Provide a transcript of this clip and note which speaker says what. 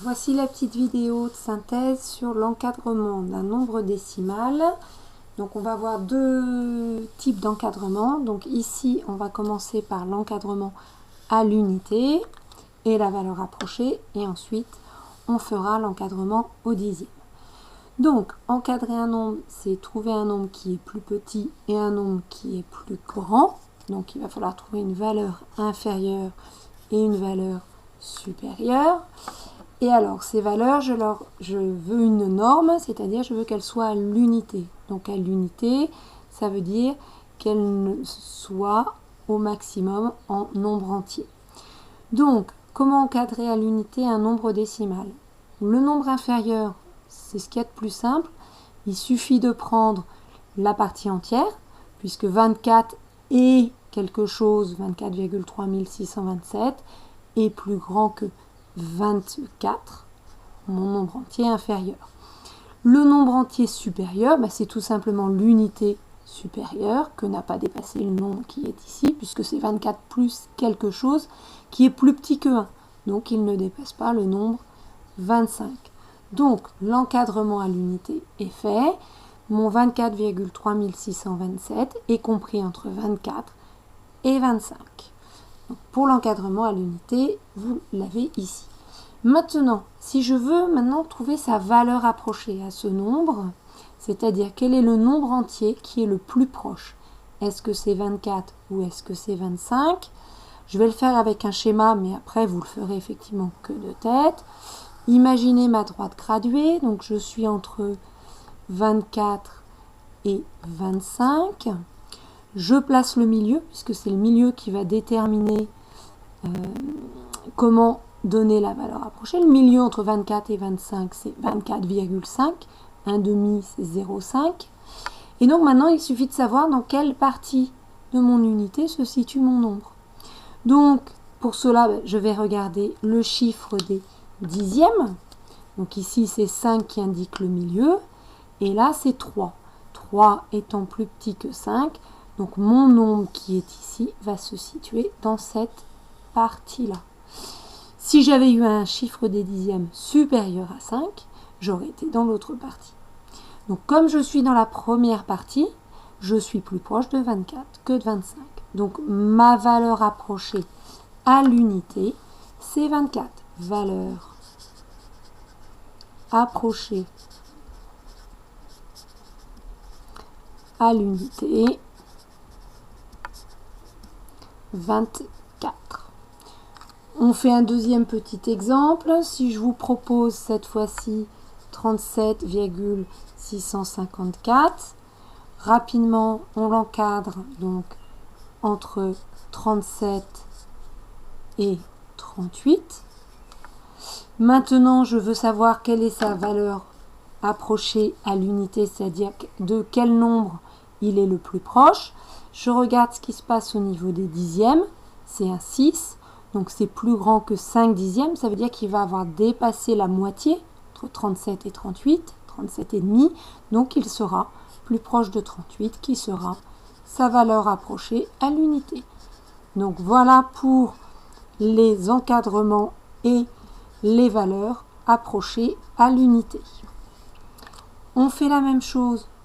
Speaker 1: Voici la petite vidéo de synthèse sur l'encadrement d'un nombre décimal. Donc on va voir deux types d'encadrement. Donc ici on va commencer par l'encadrement à l'unité et la valeur approchée, et ensuite on fera l'encadrement au dixième. Donc encadrer un nombre, c'est trouver un nombre qui est plus petit et un nombre qui est plus grand. Donc il va falloir trouver une valeur inférieure et une valeur supérieure. Et alors, ces valeurs, je veux une norme, c'est-à-dire je veux qu'elles soient à l'unité. Donc à l'unité, ça veut dire qu'elles soient au maximum en nombre entier. Donc, comment encadrer à l'unité un nombre décimal? Le nombre inférieur, c'est ce qu'il y a de plus simple. Il suffit de prendre la partie entière, puisque 24 est quelque chose, 24,3627, est plus grand que 24, mon nombre entier inférieur. Le nombre entier supérieur, c'est tout simplement l'unité supérieure que n'a pas dépassé le nombre qui est ici, puisque c'est 24 plus quelque chose qui est plus petit que 1. Donc il ne dépasse pas le nombre 25. Donc l'encadrement à l'unité est fait. Mon 24,3627 est compris entre 24 et 25. Donc, pour l'encadrement à l'unité, vous l'avez ici. Maintenant, si je veux maintenant trouver sa valeur approchée à ce nombre, c'est-à-dire quel est le nombre entier qui est le plus proche, est-ce que c'est 24 ou est-ce que c'est 25? Je vais le faire avec un schéma, mais après vous le ferez effectivement que de tête. Imaginez ma droite graduée, donc je suis entre 24 et 25. Je place le milieu, puisque c'est le milieu qui va déterminer comment donner la valeur approchée. Le milieu entre 24 et 25, c'est 24,5. Un demi, c'est 0,5. Et donc maintenant, il suffit de savoir dans quelle partie de mon unité se situe mon nombre. Donc, pour cela, je vais regarder le chiffre des dixièmes. Donc ici, c'est 5 qui indique le milieu. Et là, c'est 3. 3 étant plus petit que 5. Donc mon nombre qui est ici va se situer dans cette partie-là. Si j'avais eu un chiffre des dixièmes supérieur à 5, j'aurais été dans l'autre partie. Donc comme je suis dans la première partie, je suis plus proche de 24 que de 25. Donc ma valeur approchée à l'unité, c'est 24. Valeur approchée à l'unité, 24. On fait un deuxième petit exemple. Si je vous propose cette fois-ci 37,654, rapidement on l'encadre donc entre 37 et 38. Maintenant je veux savoir quelle est sa valeur approchée à l'unité, c'est-à-dire de quel nombre il est le plus proche. Je regarde ce qui se passe au niveau des dixièmes, c'est un 6, donc c'est plus grand que 5 dixièmes, ça veut dire qu'il va avoir dépassé la moitié, entre 37 et 38, 37,5, donc il sera plus proche de 38, qui sera sa valeur approchée à l'unité. Donc voilà pour les encadrements et les valeurs approchées à l'unité. On fait la même chose